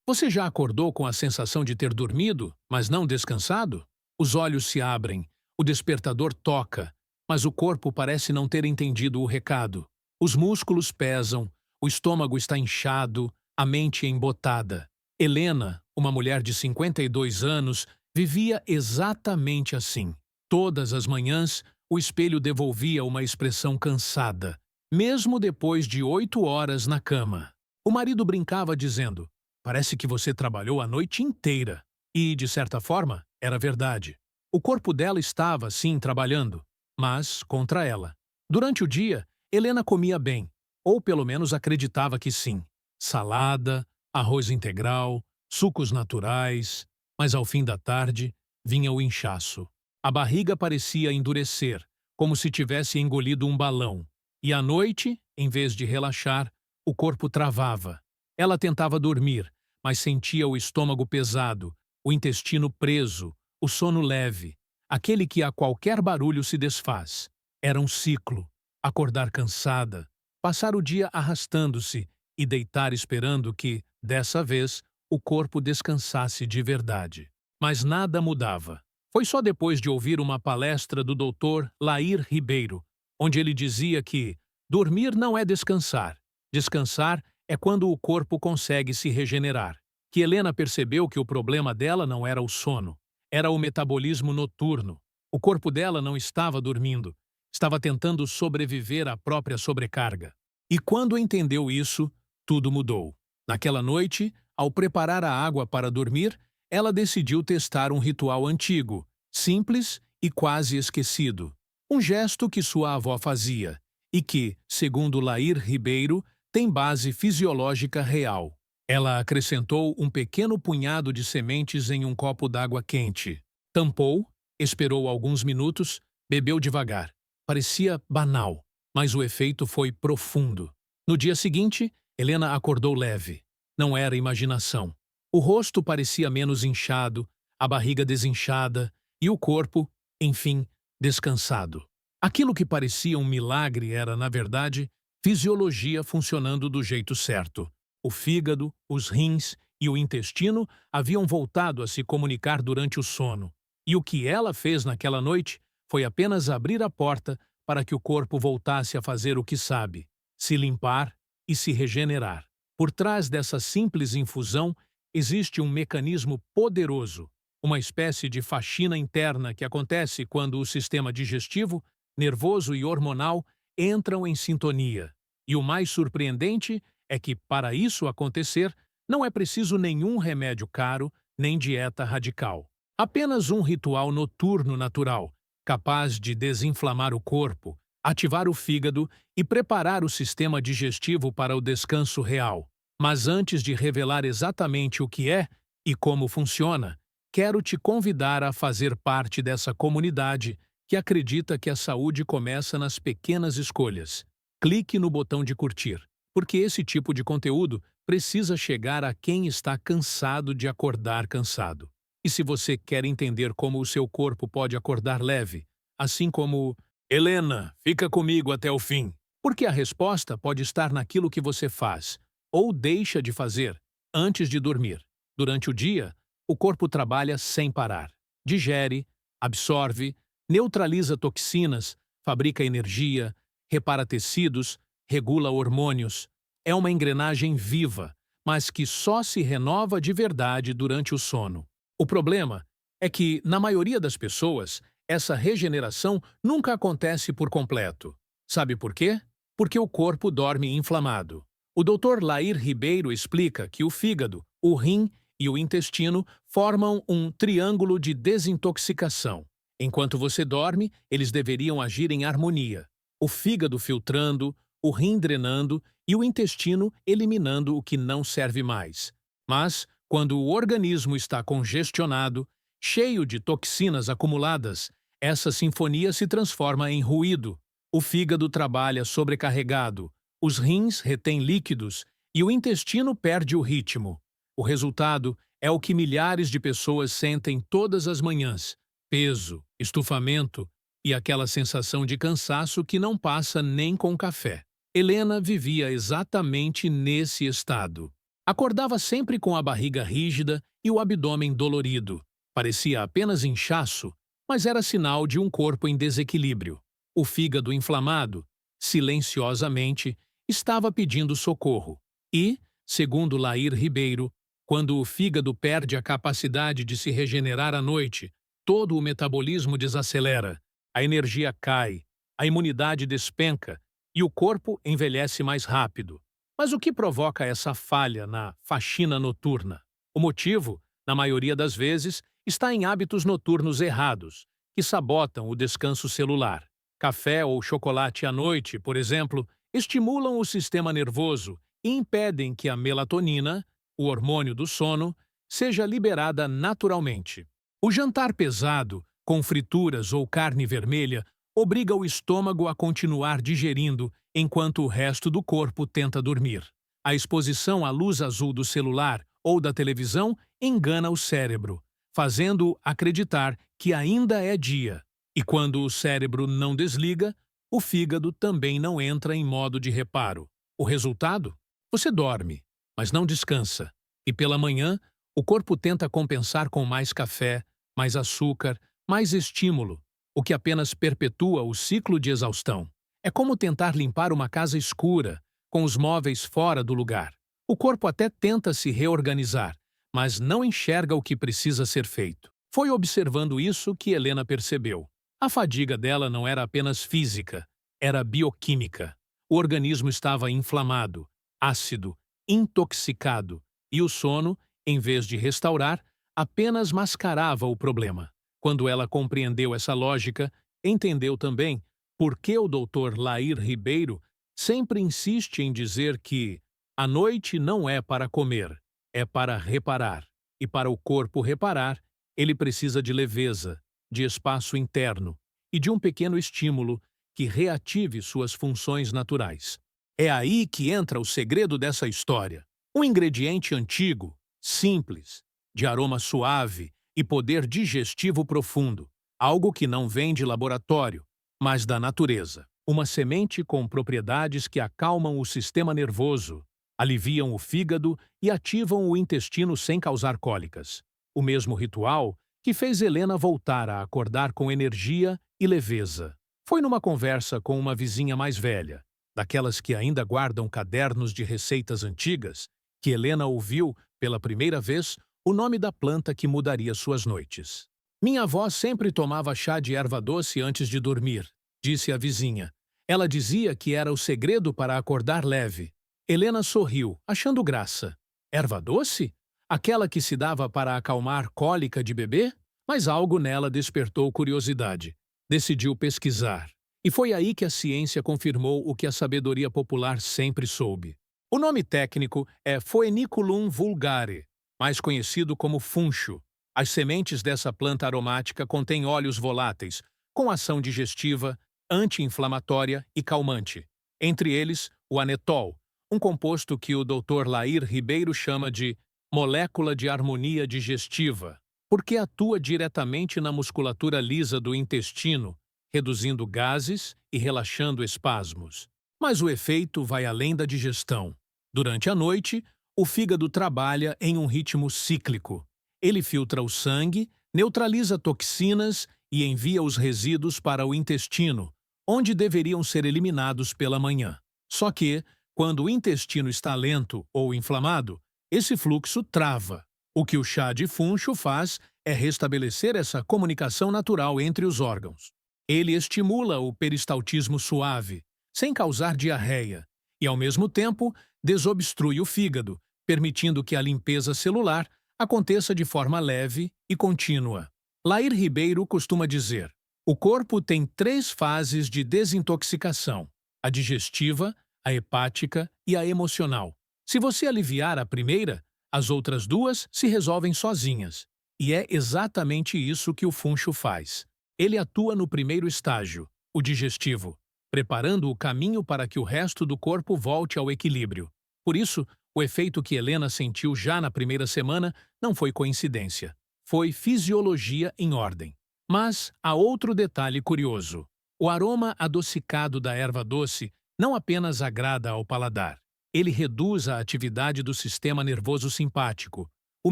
Você já acordou com a sensação de ter dormido, mas não descansado? Os olhos se abrem, o despertador toca, mas o corpo parece não ter entendido o recado. Os músculos pesam, o estômago está inchado, a mente embotada. Helena, uma mulher de 52 anos, vivia exatamente assim. Todas as manhãs, o espelho devolvia uma expressão cansada, mesmo depois de 8 horas na cama. O marido brincava dizendo: "Parece que você trabalhou a noite inteira." E, de certa forma, era verdade. O corpo dela estava, sim, trabalhando, mas contra ela. Durante o dia, Helena comia bem, ou pelo menos acreditava que sim. Salada, arroz integral, sucos naturais, mas ao fim da tarde vinha o inchaço. A barriga parecia endurecer, como se tivesse engolido um balão. E à noite, em vez de relaxar, o corpo travava. Ela tentava dormir, mas sentia o estômago pesado, o intestino preso, o sono leve, aquele que a qualquer barulho se desfaz. Era um ciclo. Acordar cansada, passar o dia arrastando-se e deitar esperando que, dessa vez, o corpo descansasse de verdade. Mas nada mudava. Foi só depois de ouvir uma palestra do Dr. Lair Ribeiro, onde ele dizia que dormir não é descansar. Descansar é quando o corpo consegue se regenerar. Que Helena percebeu que o problema dela não era o sono, era o metabolismo noturno. O corpo dela não estava dormindo, estava tentando sobreviver à própria sobrecarga. E quando entendeu isso, tudo mudou. Naquela noite, ao preparar a água para dormir, ela decidiu testar um ritual antigo, simples e quase esquecido. Um gesto que sua avó fazia e que, segundo Lair Ribeiro, tem base fisiológica real. Ela acrescentou um pequeno punhado de sementes em um copo d'água quente. Tampou, esperou alguns minutos, bebeu devagar. Parecia banal, mas o efeito foi profundo. No dia seguinte, Helena acordou leve. Não era imaginação. O rosto parecia menos inchado, a barriga desinchada e o corpo, enfim, descansado. Aquilo que parecia um milagre era, na verdade, fisiologia funcionando do jeito certo. O fígado, os rins e o intestino haviam voltado a se comunicar durante o sono. E o que ela fez naquela noite foi apenas abrir a porta para que o corpo voltasse a fazer o que sabe: se limpar e se regenerar. Por trás dessa simples infusão existe um mecanismo poderoso, uma espécie de faxina interna que acontece quando o sistema digestivo, nervoso e hormonal entram em sintonia. E o mais surpreendente é que, para isso acontecer, não é preciso nenhum remédio caro, nem dieta radical. Apenas um ritual noturno natural, capaz de desinflamar o corpo, ativar o fígado e preparar o sistema digestivo para o descanso real. Mas antes de revelar exatamente o que é e como funciona, quero te convidar a fazer parte dessa comunidade que acredita que a saúde começa nas pequenas escolhas. Clique no botão de curtir, porque esse tipo de conteúdo precisa chegar a quem está cansado de acordar cansado. E se você quer entender como o seu corpo pode acordar leve, assim como Helena, fica comigo até o fim, porque a resposta pode estar naquilo que você faz ou deixa de fazer antes de dormir. Durante o dia, o corpo trabalha sem parar. Digere, absorve, neutraliza toxinas, fabrica energia, repara tecidos, regula hormônios. É uma engrenagem viva, mas que só se renova de verdade durante o sono. O problema é que, na maioria das pessoas, essa regeneração nunca acontece por completo. Sabe por quê? Porque o corpo dorme inflamado. O Dr. Lair Ribeiro explica que o fígado, o rim e o intestino formam um triângulo de desintoxicação. Enquanto você dorme, eles deveriam agir em harmonia. O fígado filtrando, o rim drenando e o intestino eliminando o que não serve mais. Mas, quando o organismo está congestionado, cheio de toxinas acumuladas, essa sinfonia se transforma em ruído. O fígado trabalha sobrecarregado, os rins retêm líquidos e o intestino perde o ritmo. O resultado é o que milhares de pessoas sentem todas as manhãs: peso, estufamento e aquela sensação de cansaço que não passa nem com café. Helena vivia exatamente nesse estado. Acordava sempre com a barriga rígida e o abdômen dolorido. Parecia apenas inchaço, mas era sinal de um corpo em desequilíbrio. O fígado inflamado, silenciosamente, estava pedindo socorro. E, segundo Lair Ribeiro, quando o fígado perde a capacidade de se regenerar à noite, todo o metabolismo desacelera, a energia cai, a imunidade despenca e o corpo envelhece mais rápido. Mas o que provoca essa falha na faxina noturna? O motivo, na maioria das vezes, está em hábitos noturnos errados, que sabotam o descanso celular. Café ou chocolate à noite, por exemplo, estimulam o sistema nervoso e impedem que a melatonina, o hormônio do sono, seja liberada naturalmente. O jantar pesado, com frituras ou carne vermelha, obriga o estômago a continuar digerindo enquanto o resto do corpo tenta dormir. A exposição à luz azul do celular ou da televisão engana o cérebro, fazendo-o acreditar que ainda é dia. E quando o cérebro não desliga, o fígado também não entra em modo de reparo. O resultado? Você dorme, mas não descansa. E pela manhã, o corpo tenta compensar com mais café, mais açúcar, mais estímulo, o que apenas perpetua o ciclo de exaustão. É como tentar limpar uma casa escura, com os móveis fora do lugar. O corpo até tenta se reorganizar, mas não enxerga o que precisa ser feito. Foi observando isso que Helena percebeu. A fadiga dela não era apenas física, era bioquímica. O organismo estava inflamado, ácido, intoxicado, e o sono, em vez de restaurar, apenas mascarava o problema. Quando ela compreendeu essa lógica, entendeu também por que o Dr. Lair Ribeiro sempre insiste em dizer que a noite não é para comer, é para reparar. E para o corpo reparar, ele precisa de leveza, de espaço interno e de um pequeno estímulo que reative suas funções naturais. É aí que entra o segredo dessa história. Um ingrediente antigo, simples, de aroma suave e poder digestivo profundo. Algo que não vem de laboratório, mas da natureza. Uma semente com propriedades que acalmam o sistema nervoso, aliviam o fígado e ativam o intestino sem causar cólicas. O mesmo ritual que fez Helena voltar a acordar com energia e leveza. Foi numa conversa com uma vizinha mais velha, daquelas que ainda guardam cadernos de receitas antigas, que Helena ouviu, pela primeira vez, o nome da planta que mudaria suas noites. Minha avó sempre tomava chá de erva doce antes de dormir, disse a vizinha. Ela dizia que era o segredo para acordar leve. Helena sorriu, achando graça. Erva doce? Aquela que se dava para acalmar cólica de bebê? Mas algo nela despertou curiosidade. Decidiu pesquisar. E foi aí que a ciência confirmou o que a sabedoria popular sempre soube. O nome técnico é Phoenicillum vulgare, mais conhecido como funcho. As sementes dessa planta aromática contêm óleos voláteis, com ação digestiva, anti-inflamatória e calmante. Entre eles, o anetol, um composto que o Dr. Lair Ribeiro chama de molécula de harmonia digestiva, porque atua diretamente na musculatura lisa do intestino, reduzindo gases e relaxando espasmos. Mas o efeito vai além da digestão. Durante a noite, o fígado trabalha em um ritmo cíclico. Ele filtra o sangue, neutraliza toxinas e envia os resíduos para o intestino, onde deveriam ser eliminados pela manhã. Só que, quando o intestino está lento ou inflamado, esse fluxo trava. O que o chá de funcho faz é restabelecer essa comunicação natural entre os órgãos. Ele estimula o peristaltismo suave, sem causar diarreia, e, ao mesmo tempo, desobstrui o fígado, permitindo que a limpeza celular aconteça de forma leve e contínua. Lair Ribeiro costuma dizer: o corpo tem 3 fases de desintoxicação: a digestiva, a hepática e a emocional. Se você aliviar a primeira, as outras 2 se resolvem sozinhas. E é exatamente isso que o funcho faz. Ele atua no primeiro estágio, o digestivo, preparando o caminho para que o resto do corpo volte ao equilíbrio. Por isso, o efeito que Helena sentiu já na primeira semana não foi coincidência. Foi fisiologia em ordem. Mas há outro detalhe curioso. O aroma adocicado da erva doce não apenas agrada ao paladar. Ele reduz a atividade do sistema nervoso simpático, o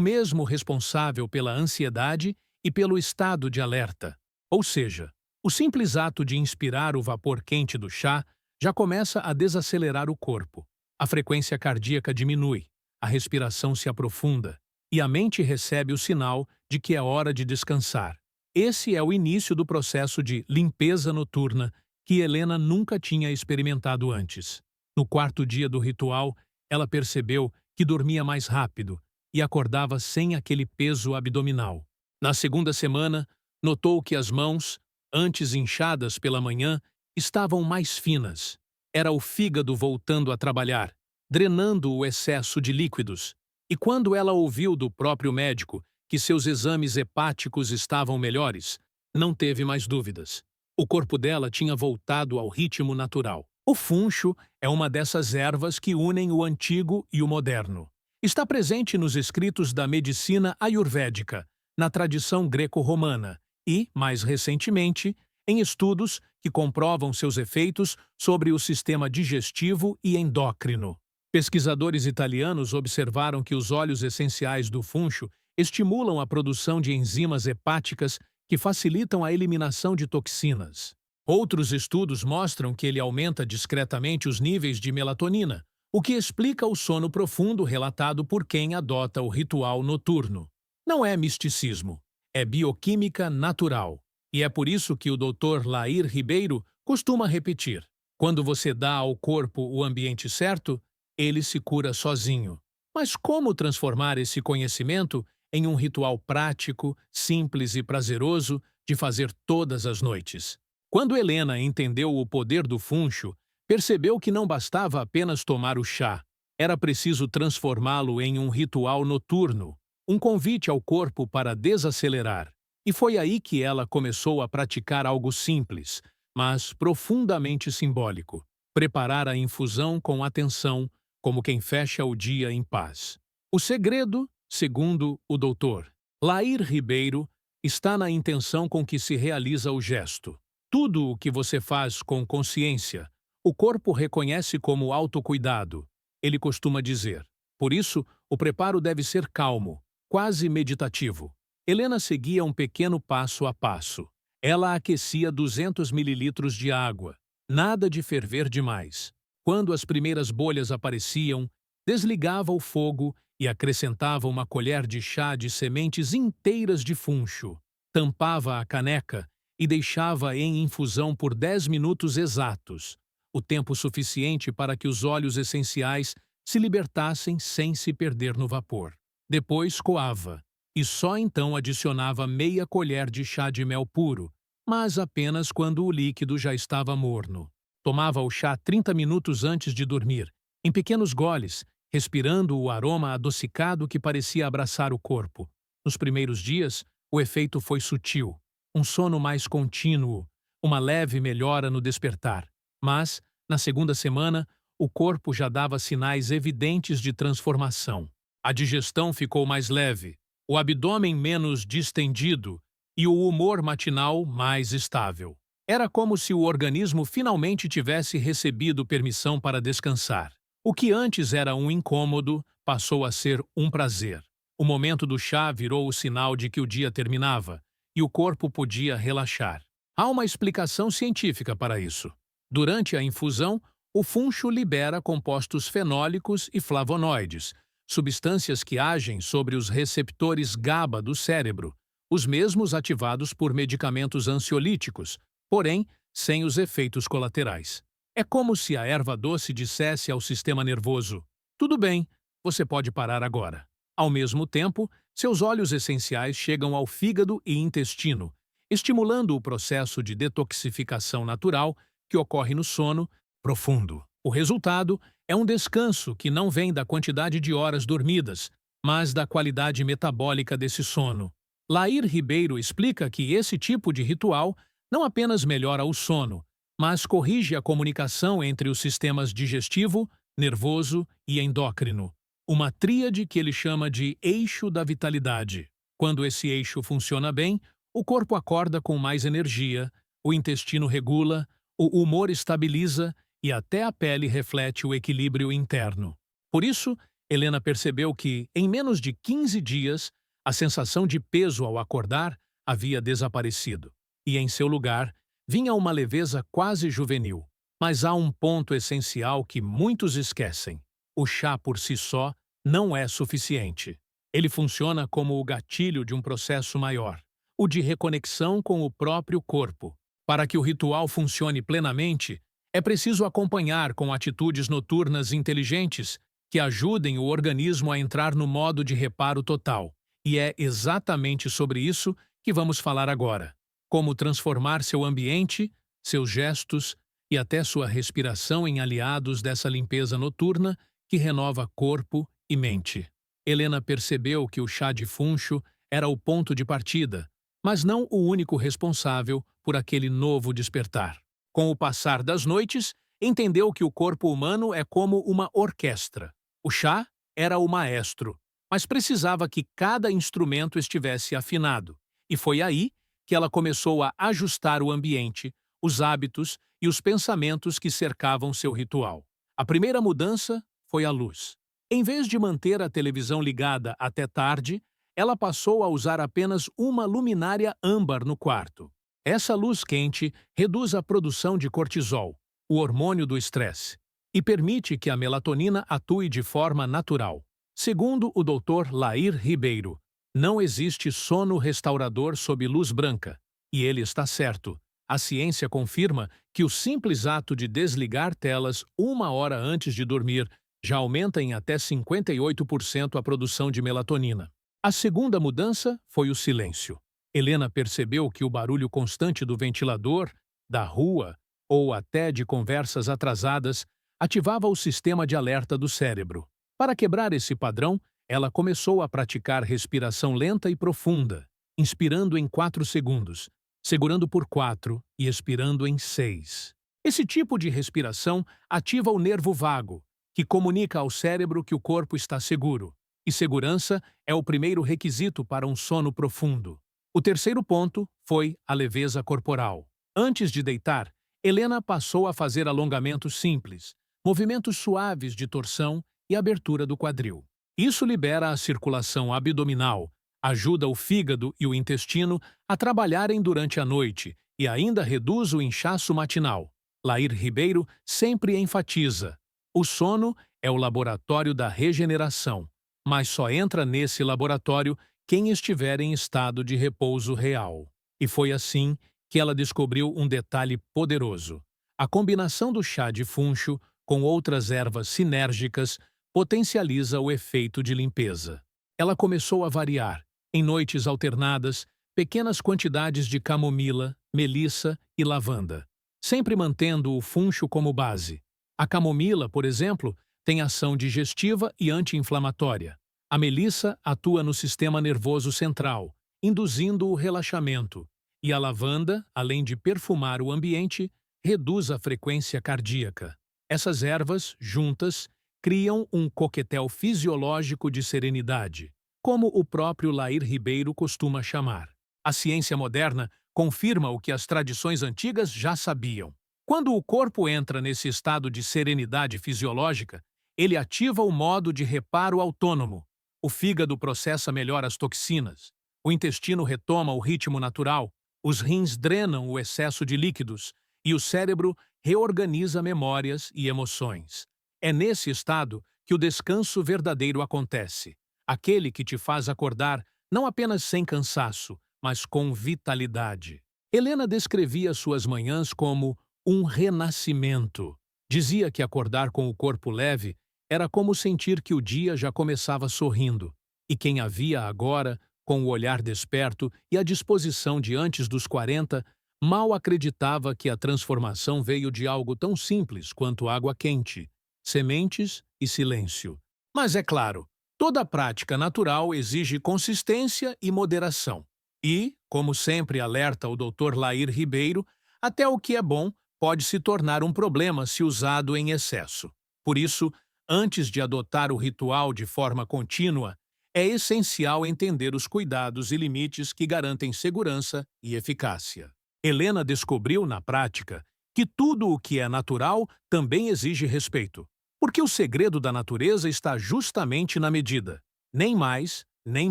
mesmo responsável pela ansiedade e pelo estado de alerta. Ou seja, o simples ato de inspirar o vapor quente do chá já começa a desacelerar o corpo. A frequência cardíaca diminui, a respiração se aprofunda e a mente recebe o sinal de que é hora de descansar. Esse é o início do processo de limpeza noturna que Helena nunca tinha experimentado antes. No quarto dia do ritual, ela percebeu que dormia mais rápido e acordava sem aquele peso abdominal. Na segunda semana, notou que as mãos, antes inchadas pela manhã, estavam mais finas. Era o fígado voltando a trabalhar, drenando o excesso de líquidos. E quando ela ouviu do próprio médico que seus exames hepáticos estavam melhores, não teve mais dúvidas. O corpo dela tinha voltado ao ritmo natural. O funcho é uma dessas ervas que unem o antigo e o moderno. Está presente nos escritos da medicina ayurvédica, na tradição greco-romana e, mais recentemente, em estudos que comprovam seus efeitos sobre o sistema digestivo e endócrino. Pesquisadores italianos observaram que os óleos essenciais do funcho estimulam a produção de enzimas hepáticas que facilitam a eliminação de toxinas. Outros estudos mostram que ele aumenta discretamente os níveis de melatonina, o que explica o sono profundo relatado por quem adota o ritual noturno. Não é misticismo, é bioquímica natural. E é por isso que o Dr. Lair Ribeiro costuma repetir: quando você dá ao corpo o ambiente certo, ele se cura sozinho. Mas como transformar esse conhecimento em um ritual prático, simples e prazeroso de fazer todas as noites? Quando Helena entendeu o poder do funcho, percebeu que não bastava apenas tomar o chá. Era preciso transformá-lo em um ritual noturno, um convite ao corpo para desacelerar. E foi aí que ela começou a praticar algo simples, mas profundamente simbólico: preparar a infusão com atenção, como quem fecha o dia em paz. O segredo, segundo o Dr. Lair Ribeiro, está na intenção com que se realiza o gesto. Tudo o que você faz com consciência, o corpo reconhece como autocuidado, ele costuma dizer. Por isso, o preparo deve ser calmo, quase meditativo. Helena seguia um pequeno passo a passo. Ela aquecia 200 mililitros de água, nada de ferver demais. Quando as primeiras bolhas apareciam, desligava o fogo e acrescentava uma colher de chá de sementes inteiras de funcho. Tampava a caneca e deixava em infusão por 10 minutos exatos, o tempo suficiente para que os óleos essenciais se libertassem sem se perder no vapor. Depois coava, e só então adicionava meia colher de chá de mel puro, mas apenas quando o líquido já estava morno. Tomava o chá 30 minutos antes de dormir, em pequenos goles, respirando o aroma adocicado que parecia abraçar o corpo. Nos primeiros dias, o efeito foi sutil, um sono mais contínuo, uma leve melhora no despertar. Mas, na segunda semana, o corpo já dava sinais evidentes de transformação. A digestão ficou mais leve, o abdômen menos distendido e o humor matinal mais estável. Era como se o organismo finalmente tivesse recebido permissão para descansar. O que antes era um incômodo passou a ser um prazer. O momento do chá virou o sinal de que o dia terminava e o corpo podia relaxar. Há uma explicação científica para isso. Durante a infusão, o funcho libera compostos fenólicos e flavonoides, substâncias que agem sobre os receptores GABA do cérebro, os mesmos ativados por medicamentos ansiolíticos, porém sem os efeitos colaterais. É como se a erva doce dissesse ao sistema nervoso: tudo bem, você pode parar agora. Ao mesmo tempo, seus óleos essenciais chegam ao fígado e intestino, estimulando o processo de detoxificação natural que ocorre no sono profundo. O resultado é um descanso que não vem da quantidade de horas dormidas, mas da qualidade metabólica desse sono. Lair Ribeiro explica que esse tipo de ritual não apenas melhora o sono, mas corrige a comunicação entre os sistemas digestivo, nervoso e endócrino, uma tríade que ele chama de eixo da vitalidade. Quando esse eixo funciona bem, o corpo acorda com mais energia, o intestino regula, o humor estabiliza e até a pele reflete o equilíbrio interno. Por isso, Helena percebeu que, em menos de 15 dias, a sensação de peso ao acordar havia desaparecido, e em seu lugar vinha uma leveza quase juvenil. Mas há um ponto essencial que muitos esquecem: o chá por si só não é suficiente. Ele funciona como o gatilho de um processo maior, o de reconexão com o próprio corpo. Para que o ritual funcione plenamente, é preciso acompanhar com atitudes noturnas inteligentes que ajudem o organismo a entrar no modo de reparo total. E é exatamente sobre isso que vamos falar agora. Como transformar seu ambiente, seus gestos e até sua respiração em aliados dessa limpeza noturna que renova corpo e mente. Helena percebeu que o chá de funcho era o ponto de partida, mas não o único responsável por aquele novo despertar. Com o passar das noites, entendeu que o corpo humano é como uma orquestra. O chá era o maestro, mas precisava que cada instrumento estivesse afinado. E foi aí que ela começou a ajustar o ambiente, os hábitos e os pensamentos que cercavam seu ritual. A primeira mudança foi a luz. Em vez de manter a televisão ligada até tarde, ela passou a usar apenas uma luminária âmbar no quarto. Essa luz quente reduz a produção de cortisol, o hormônio do estresse, e permite que a melatonina atue de forma natural. Segundo o Dr. Lair Ribeiro, não existe sono restaurador sob luz branca, e ele está certo. A ciência confirma que o simples ato de desligar telas 1 hora antes de dormir já aumenta em até 58% a produção de melatonina. A segunda mudança foi o silêncio. Helena percebeu que o barulho constante do ventilador, da rua ou até de conversas atrasadas ativava o sistema de alerta do cérebro. Para quebrar esse padrão, ela começou a praticar respiração lenta e profunda, inspirando em 4 segundos, segurando por 4 e expirando em 6. Esse tipo de respiração ativa o nervo vago, que comunica ao cérebro que o corpo está seguro, e segurança é o primeiro requisito para um sono profundo. O terceiro ponto foi a leveza corporal. Antes de deitar, Helena passou a fazer alongamentos simples, movimentos suaves de torção e abertura do quadril. Isso libera a circulação abdominal, ajuda o fígado e o intestino a trabalharem durante a noite e ainda reduz o inchaço matinal. Lair Ribeiro sempre enfatiza: o sono é o laboratório da regeneração, mas só entra nesse laboratório quem estiver em estado de repouso real. E foi assim que ela descobriu um detalhe poderoso. A combinação do chá de funcho com outras ervas sinérgicas potencializa o efeito de limpeza. Ela começou a variar, em noites alternadas, pequenas quantidades de camomila, melissa e lavanda, sempre mantendo o funcho como base. A camomila, por exemplo, tem ação digestiva e anti-inflamatória. A melissa atua no sistema nervoso central, induzindo o relaxamento. E a lavanda, além de perfumar o ambiente, reduz a frequência cardíaca. Essas ervas, juntas, criam um coquetel fisiológico de serenidade, como o próprio Lair Ribeiro costuma chamar. A ciência moderna confirma o que as tradições antigas já sabiam. Quando o corpo entra nesse estado de serenidade fisiológica, ele ativa o modo de reparo autônomo. O fígado processa melhor as toxinas, o intestino retoma o ritmo natural, os rins drenam o excesso de líquidos e o cérebro reorganiza memórias e emoções. É nesse estado que o descanso verdadeiro acontece, aquele que te faz acordar não apenas sem cansaço, mas com vitalidade. Helena descrevia suas manhãs como um renascimento. Dizia que acordar com o corpo leve era como sentir que o dia já começava sorrindo, e quem a via agora, com o olhar desperto e a disposição de antes dos 40, mal acreditava que a transformação veio de algo tão simples quanto água quente, sementes e silêncio. Mas é claro, toda prática natural exige consistência e moderação. E, como sempre alerta o Dr. Lair Ribeiro, até o que é bom pode se tornar um problema se usado em excesso. Por isso, antes de adotar o ritual de forma contínua, é essencial entender os cuidados e limites que garantem segurança e eficácia. Helena descobriu, na prática, que tudo o que é natural também exige respeito. Porque o segredo da natureza está justamente na medida, nem mais, nem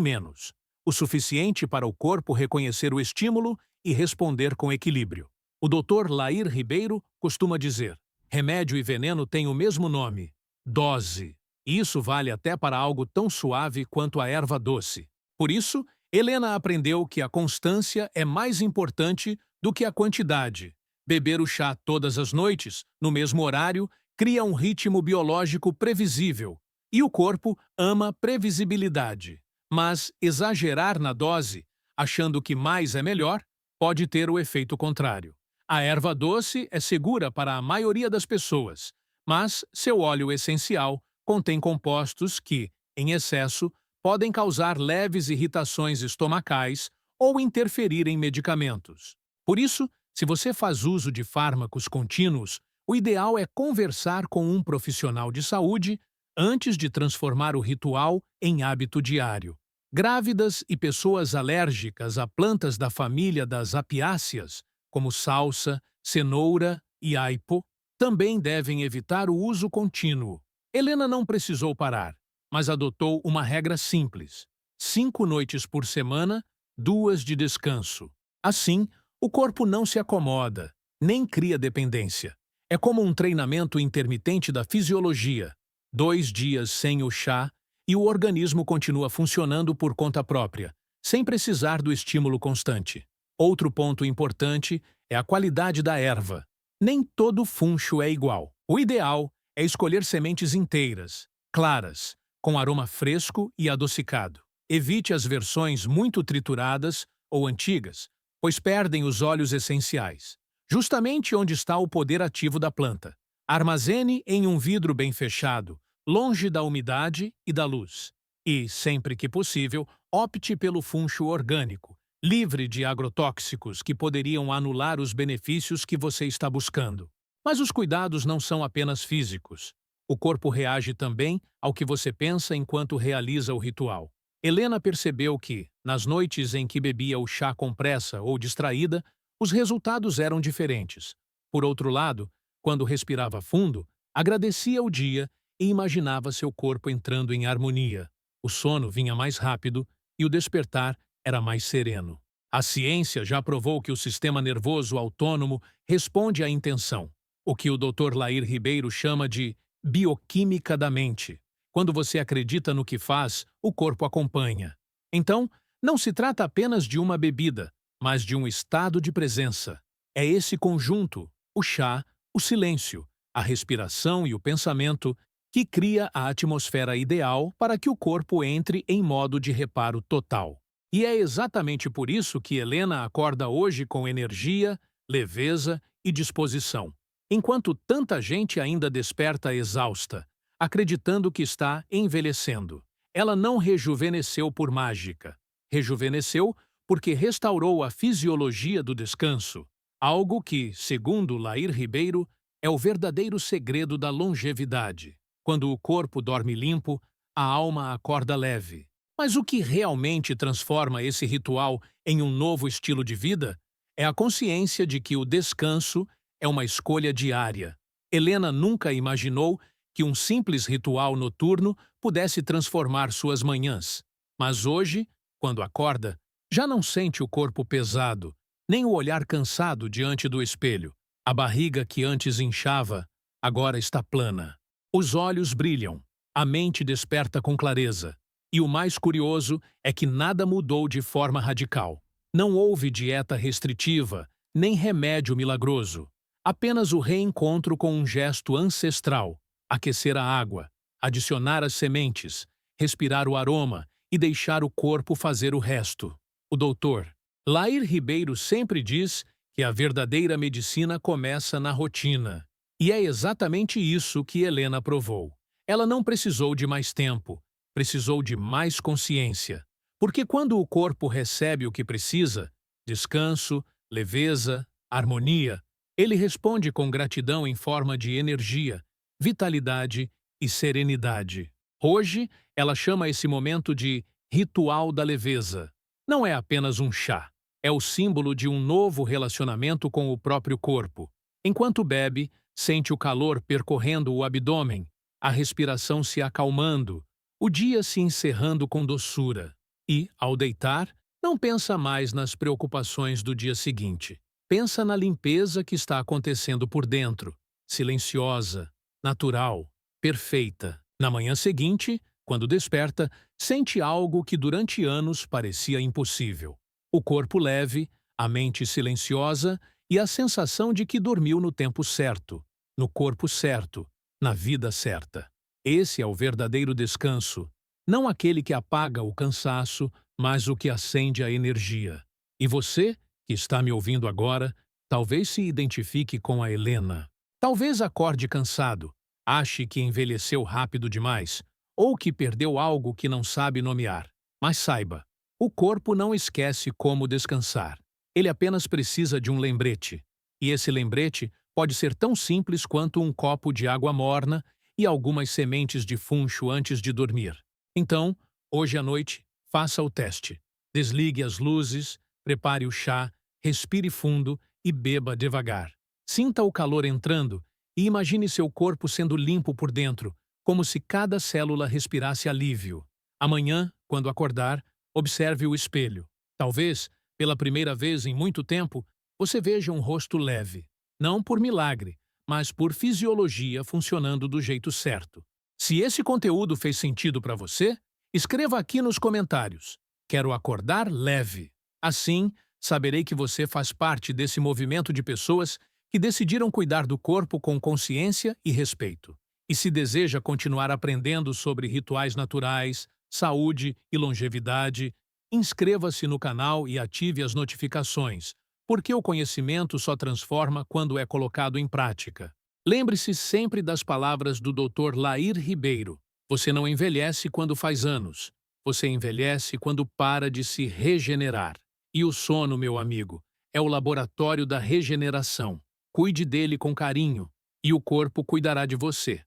menos. O suficiente para o corpo reconhecer o estímulo e responder com equilíbrio. O Dr. Lair Ribeiro costuma dizer: remédio e veneno têm o mesmo nome, dose. E isso vale até para algo tão suave quanto a erva doce. Por isso, Helena aprendeu que a constância é mais importante do que a quantidade. Beber o chá todas as noites, no mesmo horário, cria um ritmo biológico previsível. E o corpo ama previsibilidade. Mas exagerar na dose, achando que mais é melhor, pode ter o efeito contrário. A erva doce é segura para a maioria das pessoas, mas seu óleo essencial contém compostos que, em excesso, podem causar leves irritações estomacais ou interferir em medicamentos. Por isso, se você faz uso de fármacos contínuos, o ideal é conversar com um profissional de saúde antes de transformar o ritual em hábito diário. Grávidas e pessoas alérgicas a plantas da família das apiáceas, como salsa, cenoura e aipo, também devem evitar o uso contínuo. Helena não precisou parar, mas adotou uma regra simples: 5 noites por semana, 2 de descanso. Assim, o corpo não se acomoda, nem cria dependência. É como um treinamento intermitente da fisiologia. 2 dias sem o chá e o organismo continua funcionando por conta própria, sem precisar do estímulo constante. Outro ponto importante é a qualidade da erva. Nem todo funcho é igual. O ideal é escolher sementes inteiras, claras, com aroma fresco e adocicado. Evite as versões muito trituradas ou antigas, pois perdem os óleos essenciais, justamente onde está o poder ativo da planta. Armazene em um vidro bem fechado, longe da umidade e da luz. E, sempre que possível, opte pelo funcho orgânico, livre de agrotóxicos que poderiam anular os benefícios que você está buscando. Mas os cuidados não são apenas físicos. O corpo reage também ao que você pensa enquanto realiza o ritual. Helena percebeu que, nas noites em que bebia o chá com pressa ou distraída, os resultados eram diferentes. Por outro lado, quando respirava fundo, agradecia o dia e imaginava seu corpo entrando em harmonia. O sono vinha mais rápido e o despertar era mais sereno. A ciência já provou que o sistema nervoso autônomo responde à intenção, o que o Dr. Lair Ribeiro chama de bioquímica da mente. Quando você acredita no que faz, o corpo acompanha. Então, não se trata apenas de uma bebida, mas de um estado de presença. É esse conjunto, o chá, o silêncio, a respiração e o pensamento, que cria a atmosfera ideal para que o corpo entre em modo de reparo total. E é exatamente por isso que Helena acorda hoje com energia, leveza e disposição, enquanto tanta gente ainda desperta exausta, acreditando que está envelhecendo. Ela não rejuvenesceu por mágica. Rejuvenesceu porque restaurou a fisiologia do descanso, algo que, segundo Lair Ribeiro, é o verdadeiro segredo da longevidade. Quando o corpo dorme limpo, a alma acorda leve. Mas o que realmente transforma esse ritual em um novo estilo de vida é a consciência de que o descanso é uma escolha diária. Helena nunca imaginou que um simples ritual noturno pudesse transformar suas manhãs. Mas hoje, quando acorda, já não sente o corpo pesado, nem o olhar cansado diante do espelho. A barriga que antes inchava, agora está plana. Os olhos brilham, a mente desperta com clareza. E o mais curioso é que nada mudou de forma radical. Não houve dieta restritiva, nem remédio milagroso. Apenas o reencontro com um gesto ancestral: aquecer a água, adicionar as sementes, respirar o aroma e deixar o corpo fazer o resto. O doutor Lair Ribeiro sempre diz que a verdadeira medicina começa na rotina. E é exatamente isso que Helena provou. Ela não precisou de mais tempo, precisou de mais consciência. Porque quando o corpo recebe o que precisa, descanso, leveza, harmonia, ele responde com gratidão em forma de energia, vitalidade e serenidade. Hoje, ela chama esse momento de ritual da leveza. Não é apenas um chá, é o símbolo de um novo relacionamento com o próprio corpo, Enquanto bebe, sente o calor percorrendo o abdômen, a respiração se acalmando, o dia se encerrando com doçura. E, ao deitar, não pensa mais nas preocupações do dia seguinte. Pensa na limpeza que está acontecendo por dentro, silenciosa, natural, perfeita. Na manhã seguinte, quando desperta, sente algo que durante anos parecia impossível. O corpo leve, a mente silenciosa e a sensação de que dormiu no tempo certo, no corpo certo, na vida certa. Esse é o verdadeiro descanso, não aquele que apaga o cansaço, mas o que acende a energia. E você, que está me ouvindo agora, talvez se identifique com a Helena. Talvez acorde cansado, ache que envelheceu rápido demais, ou que perdeu algo que não sabe nomear. Mas saiba, o corpo não esquece como descansar. Ele apenas precisa de um lembrete. E esse lembrete pode ser tão simples quanto um copo de água morna e algumas sementes de funcho antes de dormir. Então, hoje à noite, faça o teste. Desligue as luzes, prepare o chá, respire fundo e beba devagar. Sinta o calor entrando e imagine seu corpo sendo limpo por dentro, como se cada célula respirasse alívio. Amanhã, quando acordar, observe o espelho. Talvez, pela primeira vez em muito tempo, você veja um rosto leve. Não por milagre, mas por fisiologia funcionando do jeito certo. Se esse conteúdo fez sentido para você, escreva aqui nos comentários. Quero acordar leve. Assim, saberei que você faz parte desse movimento de pessoas que decidiram cuidar do corpo com consciência e respeito. E se deseja continuar aprendendo sobre rituais naturais, saúde e longevidade, inscreva-se no canal e ative as notificações, porque o conhecimento só transforma quando é colocado em prática. Lembre-se sempre das palavras do Dr. Lair Ribeiro. Você não envelhece quando faz anos. Você envelhece quando para de se regenerar. E o sono, meu amigo, é o laboratório da regeneração. Cuide dele com carinho, e o corpo cuidará de você.